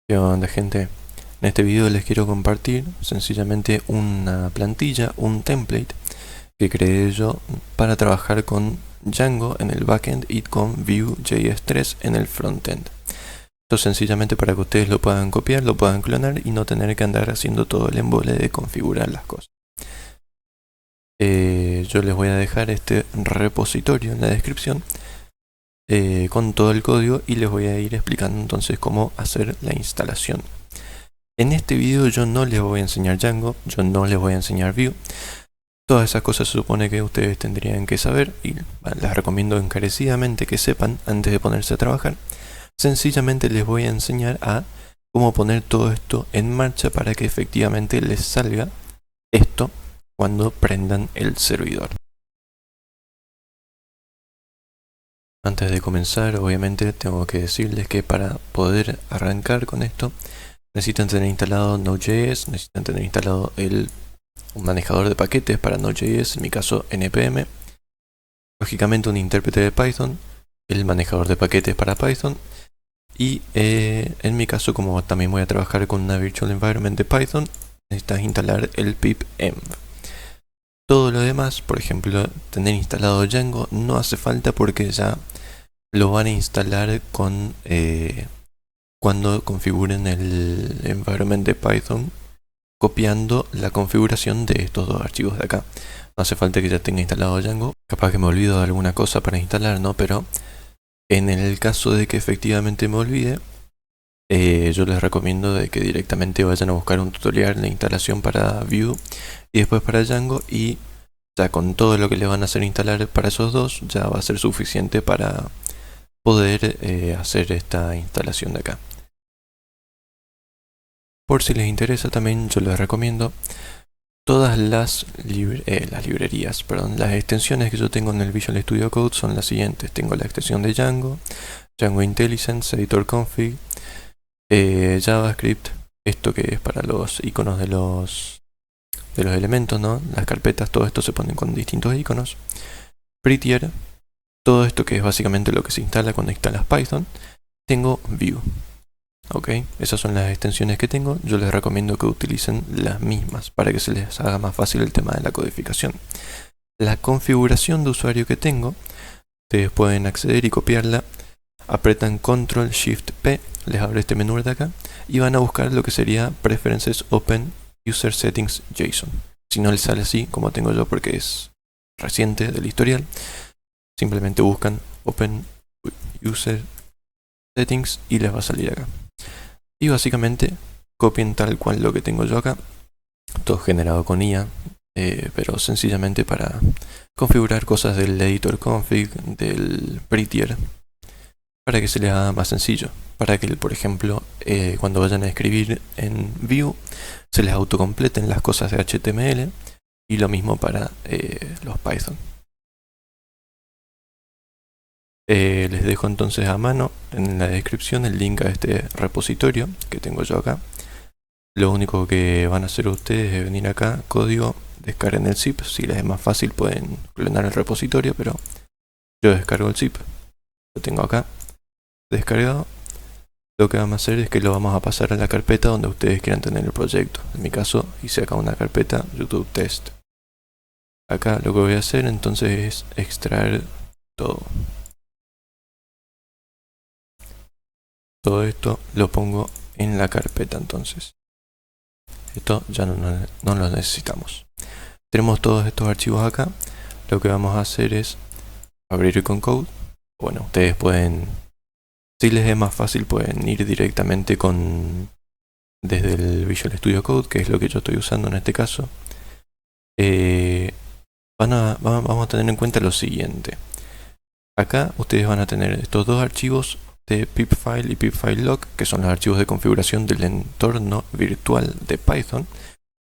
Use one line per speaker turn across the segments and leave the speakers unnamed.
¿Qué onda, gente? En este video les quiero compartir sencillamente una plantilla, un template que creé yo para trabajar con Django en el backend y con Vue.js 3 en el frontend. Esto sencillamente para que ustedes lo puedan copiar, lo puedan clonar y no tener que andar haciendo todo el embole de configurar las cosas. Yo les voy a dejar este repositorio en la descripción con todo el código y les voy a ir explicando entonces cómo hacer la instalación. En este video yo no les voy a enseñar Django, yo no les voy a enseñar Vue. Todas esas cosas se supone que ustedes tendrían que saber y les recomiendo encarecidamente que sepan antes de ponerse a trabajar. Sencillamente les voy a enseñar a cómo poner todo esto en marcha para que efectivamente les salga esto cuando prendan el servidor. Antes de comenzar, obviamente tengo que decirles que para poder arrancar con esto necesitan tener instalado Node.js, necesitan tener instalado un manejador de paquetes para Node.js, en mi caso npm, lógicamente un intérprete de Python, el manejador de paquetes para Python y en mi caso, como también voy a trabajar con una virtual environment de Python, necesitas instalar el pipenv. Todo lo demás, por ejemplo, tener instalado Django no hace falta porque ya lo van a instalar con cuando configuren el environment de Python copiando la configuración de estos dos archivos de acá. No hace falta que ya tenga instalado Django. Capaz que me olvido de alguna cosa para instalar, ¿no? Pero en el caso de que efectivamente me olvide, yo les recomiendo de que directamente vayan a buscar un tutorial de instalación para Vue y después para Django, y ya con todo lo que le van a hacer instalar para esos dos ya va a ser suficiente para poder hacer esta instalación de acá. Por si les interesa también yo les recomiendo todas las librerías, las extensiones que yo tengo en el Visual Studio Code son las siguientes. Tengo la extensión de Django, Django IntelliSense, Editor Config, JavaScript, esto que es para los iconos de los elementos, ¿no? Las carpetas, todo esto se ponen con distintos iconos. Prettier, todo esto que es básicamente lo que se instala cuando instalas Python. Tengo Vue. Ok, esas son las extensiones que tengo. Yo les recomiendo que utilicen las mismas para que se les haga más fácil el tema de la codificación. La configuración de usuario que tengo, ustedes pueden acceder y copiarla. Apretan Ctrl Shift P, les abre este menú de acá y van a buscar lo que sería Preferences Open User Settings JSON. Si no les sale así, como tengo yo porque es reciente del historial, simplemente buscan Open User Settings y les va a salir acá. Y básicamente copien tal cual lo que tengo yo acá, todo generado con IA, pero sencillamente para configurar cosas del editor config, del prettier, para que se les haga más sencillo, para que por ejemplo cuando vayan a escribir en Vue se les autocompleten las cosas de HTML, y lo mismo para los Python. Les dejo entonces a mano en la descripción el link a este repositorio que tengo yo acá. Lo único que van a hacer ustedes es venir acá, código, descarguen el zip. Si les es más fácil pueden clonar el repositorio, pero yo descargo el zip, lo tengo acá descargado. Lo que vamos a hacer es que lo vamos a pasar a la carpeta donde ustedes quieran tener el proyecto. En mi caso hice acá una carpeta YouTube Test. Acá lo que voy a hacer entonces es extraer todo. Todo esto lo pongo en la carpeta entonces. Esto ya no lo necesitamos. Tenemos todos estos archivos acá. Lo que vamos a hacer es abrir con Code. Bueno, ustedes pueden, si les es más fácil, pueden ir directamente desde el Visual Studio Code, que es lo que yo estoy usando en este caso. Vamos a tener en cuenta lo siguiente. Acá ustedes van a tener estos dos archivos de pipfile y pipfile.log, que son los archivos de configuración del entorno virtual de Python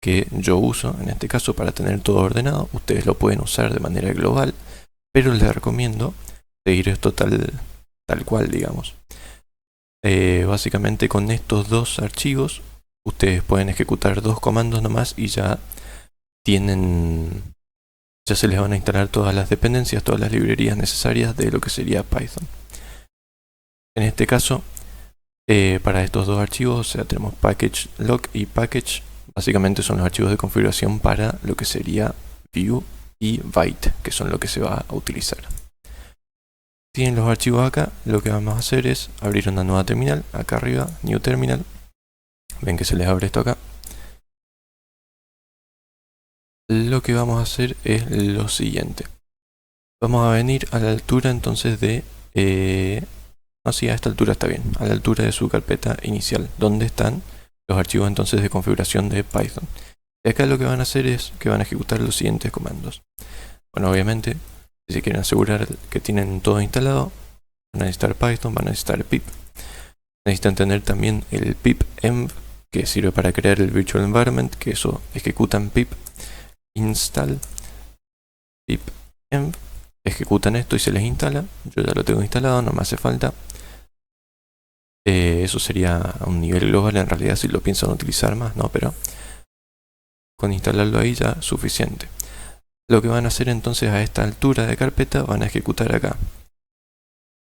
que yo uso en este caso para tener todo ordenado. Ustedes lo pueden usar de manera global, pero les recomiendo seguir esto tal cual, digamos. Básicamente con estos dos archivos ustedes pueden ejecutar dos comandos nomás y ya se les van a instalar todas las dependencias, todas las librerías necesarias de lo que sería Python. En este caso Para estos dos archivos, o sea, tenemos package log y package. Básicamente son los archivos de configuración para lo que sería view y byte, que son lo que se va a utilizar. Tienen los archivos acá. Lo que vamos a hacer es abrir una nueva terminal. Acá arriba, new terminal. Ven que se les abre esto acá. Lo que vamos a hacer es lo siguiente. Vamos a venir a la altura entonces de... así a esta altura está bien. A la altura de su carpeta inicial, donde están los archivos entonces de configuración de Python. Y acá lo que van a hacer es que van a ejecutar los siguientes comandos. Bueno, obviamente, si se quieren asegurar que tienen todo instalado, van a necesitar Python, van a necesitar pip. Necesitan tener también el pipenv, que sirve para crear el virtual environment, que eso ejecutan pip install pipenv, ejecutan esto y se les instala. Yo ya lo tengo instalado, no me hace falta. Eso sería a un nivel global en realidad si lo piensan utilizar más, ¿no? Pero con instalarlo ahí ya es suficiente. Lo que van a hacer entonces a esta altura de carpeta, van a ejecutar acá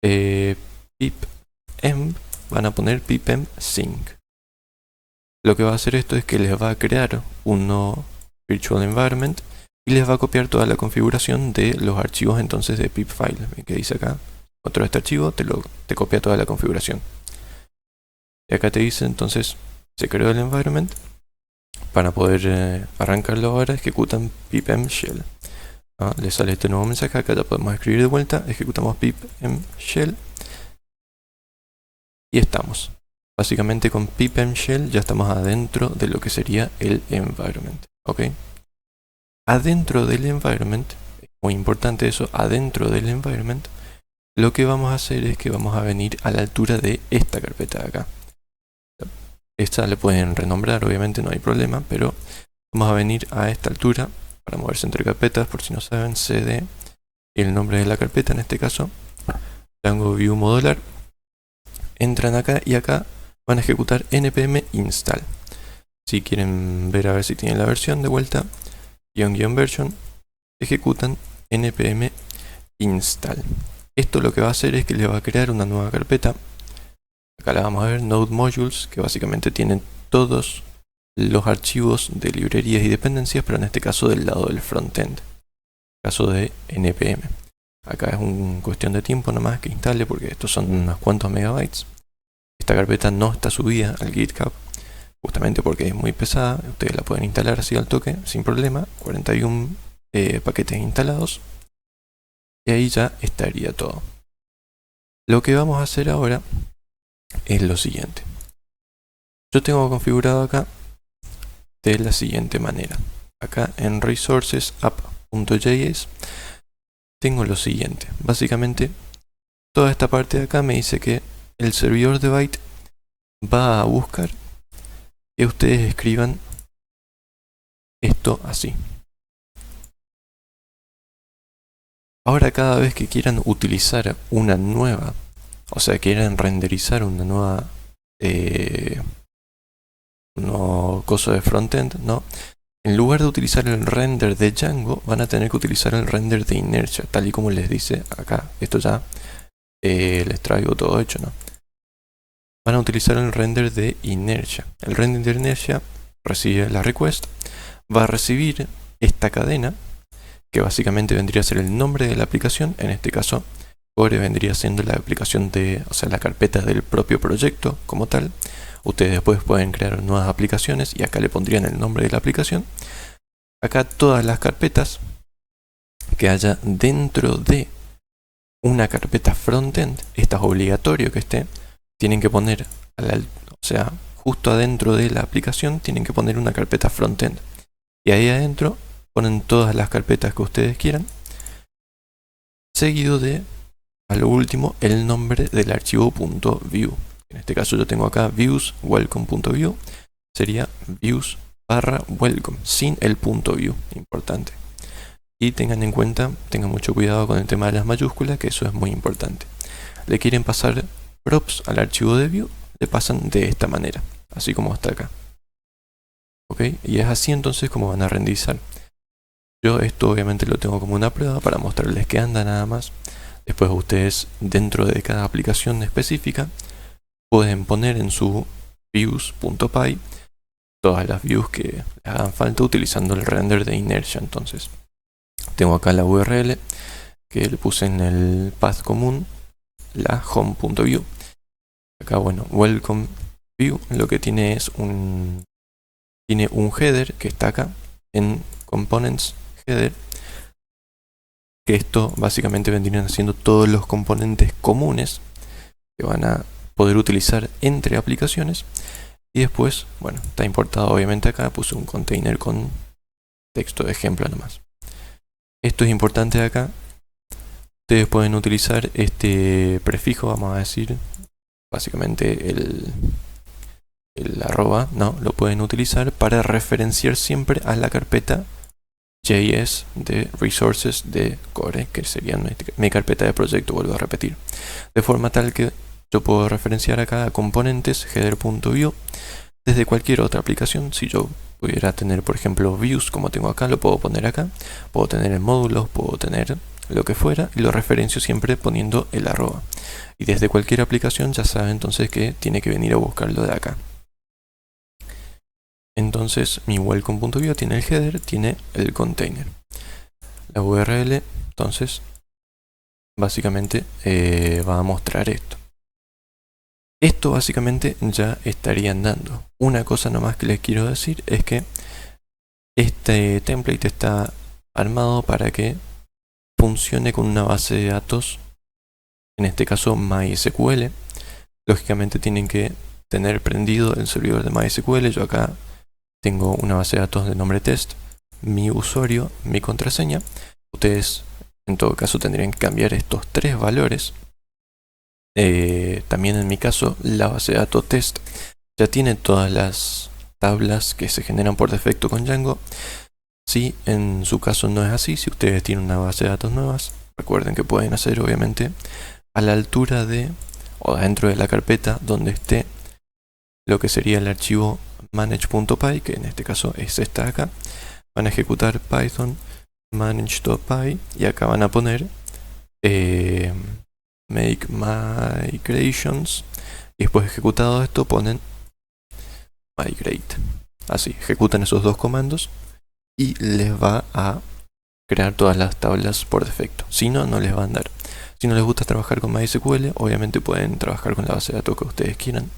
pipenv, van a poner pipenv sync. Lo que va a hacer esto es que les va a crear un nuevo virtual environment y les va a copiar toda la configuración de los archivos entonces de pipfile. ¿Ven que dice acá? Otro de este archivo te copia toda la configuración. Y acá te dice entonces se creó el environment. Para poder arrancarlo ahora ejecutan pipenv shell. Le sale este nuevo mensaje. Acá ya podemos escribir de vuelta. Ejecutamos pipenv shell y estamos. Básicamente con pipenv shell ya estamos adentro de lo que sería el environment. ¿Ok? Adentro del environment, es muy importante eso, adentro del environment, lo que vamos a hacer es que vamos a venir a la altura de esta carpeta de acá. Esta le pueden renombrar, obviamente no hay problema, pero vamos a venir a esta altura para moverse entre carpetas, por si no saben, cd y el nombre de la carpeta, en este caso Django view modular. Entran acá y acá van a ejecutar npm install. Si quieren ver a ver si tienen la versión de vuelta, --version, ejecutan npm install. Esto lo que va a hacer es que le va a crear una nueva carpeta. Acá la vamos a ver, node modules, que básicamente tienen todos los archivos de librerías y dependencias, pero en este caso del lado del frontend, caso de npm. Acá es una cuestión de tiempo nomás que instale, porque estos son unos cuantos megabytes. Esta carpeta no está subida al GitHub, justamente porque es muy pesada. Ustedes la pueden instalar así al toque, sin problema. 41 paquetes instalados. Y ahí ya estaría todo. Lo que vamos a hacer ahora es lo siguiente. Yo tengo configurado acá de la siguiente manera. Acá en resources app.js tengo lo siguiente. Básicamente toda esta parte de acá me dice que el servidor de Byte va a buscar que ustedes escriban esto así. Ahora cada vez que quieran utilizar una nueva, o sea, quieran renderizar una nueva cosa de frontend, ¿no? En lugar de utilizar el render de Django, van a tener que utilizar el render de inertia, tal y como les dice acá. Esto ya les traigo todo hecho, ¿no? Van a utilizar el render de inertia. El render de inercia recibe la request, va a recibir esta cadena, que básicamente vendría a ser el nombre de la aplicación. En este caso, core vendría siendo la aplicación de, o sea, la carpeta del propio proyecto como tal. Ustedes después pueden crear nuevas aplicaciones y acá le pondrían el nombre de la aplicación. Acá todas las carpetas que haya dentro de una carpeta frontend, esta es obligatorio que esté, tienen que poner, o sea, justo adentro de la aplicación tienen que poner una carpeta frontend. Y ahí adentro ponen todas las carpetas que ustedes quieran, seguido de, a lo último, el nombre del archivo .view. En este caso yo tengo acá views welcome.view, sería views/welcome, sin el .view, importante. Y tengan en cuenta, tengan mucho cuidado con el tema de las mayúsculas, que eso es muy importante. Le quieren pasar props al archivo de view, le pasan de esta manera, así como está acá. ¿Ok? Y es así entonces como van a renderizar. Yo esto obviamente lo tengo como una prueba para mostrarles que anda nada más. Después ustedes dentro de cada aplicación específica pueden poner en su views.py todas las views que les hagan falta utilizando el render de inercia. Entonces tengo acá la URL que le puse en el path común, la home.view. Acá, bueno, welcome view lo que tiene es un header que está acá en components header, que esto básicamente vendrían haciendo todos los componentes comunes que van a poder utilizar entre aplicaciones. Y después, bueno, está importado obviamente acá, puse un container con texto de ejemplo nomás. Esto es importante acá. Ustedes pueden utilizar este prefijo, vamos a decir, básicamente el arroba, no, lo pueden utilizar para referenciar siempre a la carpeta JS de resources de Core, que sería mi carpeta de proyecto, vuelvo a repetir. De forma tal que yo puedo referenciar acá a componentes header.view desde cualquier otra aplicación. Si yo pudiera tener, por ejemplo, views como tengo acá, lo puedo poner acá. Puedo tener en módulos, puedo tener lo que fuera, y lo referencio siempre poniendo el arroba. Y desde cualquier aplicación ya sabe entonces que tiene que venir a buscarlo de acá. Entonces mi welcome.view tiene el header, tiene el container. La URL, entonces, básicamente va a mostrar esto. Esto básicamente ya estaría andando. Una cosa nomás que les quiero decir es que este template está armado para que funcione con una base de datos, en este caso MySQL. Lógicamente tienen que tener prendido el servidor de MySQL. Yo acá tengo una base de datos de nombre test, mi usuario, mi contraseña. Ustedes en todo caso tendrían que cambiar estos tres valores. También en mi caso la base de datos test ya tiene todas las tablas que se generan por defecto con Django. Si en su caso no es así, si ustedes tienen una base de datos nuevas, recuerden que pueden hacer obviamente a la altura de o dentro de la carpeta donde esté lo que sería el archivo manage.py, que en este caso es esta de acá. Van a ejecutar python manage.py y acá van a poner make migrations, y después ejecutado esto ponen migrate. Así, ejecutan esos dos comandos y les va a crear todas las tablas por defecto. Si no, no les va a andar. Si no les gusta trabajar con MySQL, obviamente pueden trabajar con la base de datos que ustedes quieran.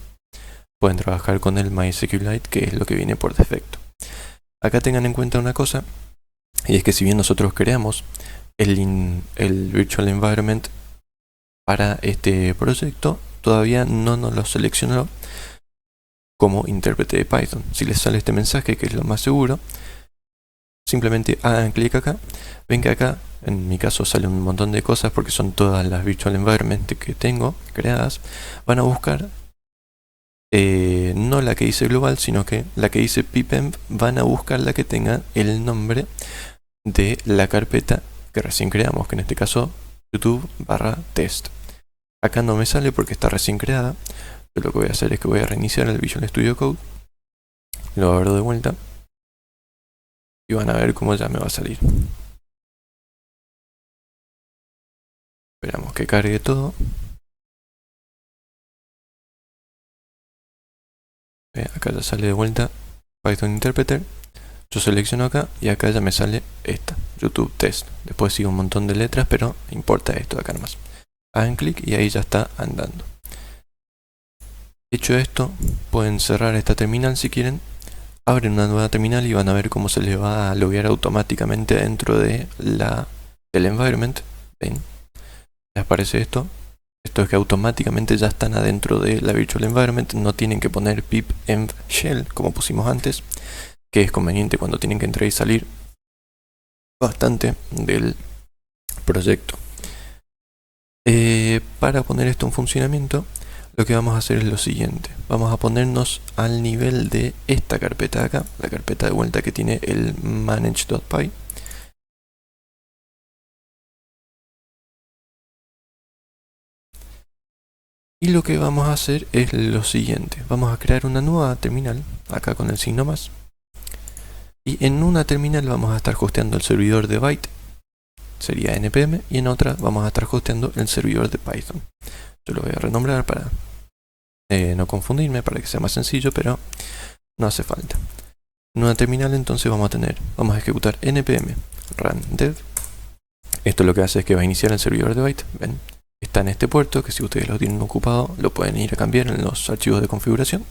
Pueden trabajar con el MySQLite, que es lo que viene por defecto. Acá tengan en cuenta una cosa, y es que si bien nosotros creamos el Virtual Environment para este proyecto, todavía no nos lo seleccionó como intérprete de Python. Si les sale este mensaje, que es lo más seguro, simplemente hagan clic acá. Ven que acá, en mi caso, sale un montón de cosas porque son todas las Virtual Environment que tengo creadas. Van a buscar no la que dice global, sino que la que dice pipenv. Van a buscar la que tenga el nombre de la carpeta que recién creamos, que en este caso YouTube/test. Acá no me sale porque está recién creada. Yo lo que voy a hacer es que voy a reiniciar el Visual Studio Code, lo abro de vuelta y van a ver cómo ya me va a salir. Esperamos que cargue todo. Acá ya sale de vuelta Python Interpreter. Yo selecciono acá y acá ya me sale esta, YouTube Test. Después sigue un montón de letras, pero importa esto de acá nomás. Hagan clic y ahí ya está andando. Hecho esto, pueden cerrar esta terminal si quieren. Abren una nueva terminal y van a ver cómo se les va a loguear automáticamente dentro de del environment. ¿Ven? Les aparece esto. Esto es que automáticamente ya están adentro de la Virtual Environment. No tienen que poner pipenv shell como pusimos antes, que es conveniente cuando tienen que entrar y salir bastante del proyecto. Para poner esto en funcionamiento, lo que vamos a hacer es lo siguiente. Vamos a ponernos al nivel de esta carpeta de acá, la carpeta de vuelta que tiene el manage.py. Y lo que vamos a hacer es lo siguiente. Vamos a crear una nueva terminal, acá con el signo más. Y en una terminal vamos a estar hosteando el servidor de Byte, sería npm, y en otra vamos a estar hosteando el servidor de Python. Yo lo voy a renombrar para no confundirme para que sea más sencillo, pero no hace falta. En una terminal entonces vamos a ejecutar npm run dev. Esto lo que hace es que va a iniciar el servidor de Byte. Ven, está en este puerto, que si ustedes lo tienen ocupado lo pueden ir a cambiar en los archivos de configuración.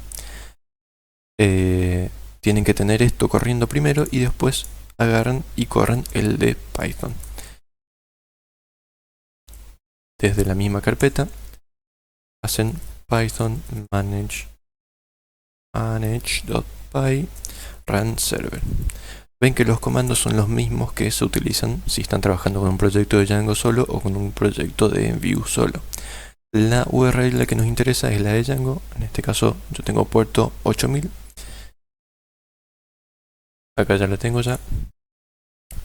Tienen que tener esto corriendo primero y después agarran y corren el de Python. Desde la misma carpeta hacen python manage.py run server. Ven que los comandos son los mismos que se utilizan si están trabajando con un proyecto de Django solo o con un proyecto de Vue solo. La URL que nos interesa es la de Django. En este caso yo tengo puerto 8000. Acá ya la tengo ya.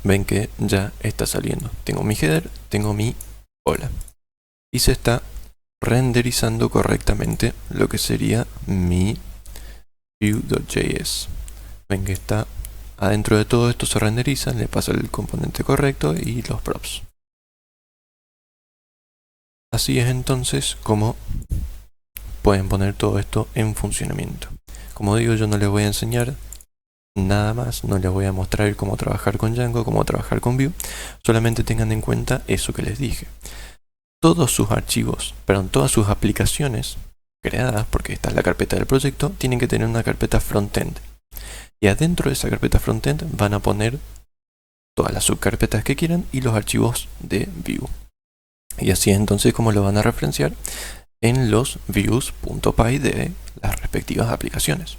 Ven que ya está saliendo. Tengo mi header, tengo mi hola. Y se está renderizando correctamente lo que sería mi Vue.js. Ven que está adentro de todo esto, se renderiza, le pasa el componente correcto y los props. Así es entonces como pueden poner todo esto en funcionamiento. Como digo, yo no les voy a enseñar nada más, no les voy a mostrar cómo trabajar con Django, cómo trabajar con Vue, solamente tengan en cuenta eso que les dije. Todos sus archivos, todas sus aplicaciones creadas, porque esta es la carpeta del proyecto, tienen que tener una carpeta frontend. Y adentro de esa carpeta frontend van a poner todas las subcarpetas que quieran y los archivos de Vue. Y así es entonces como lo van a referenciar en los views.py de las respectivas aplicaciones.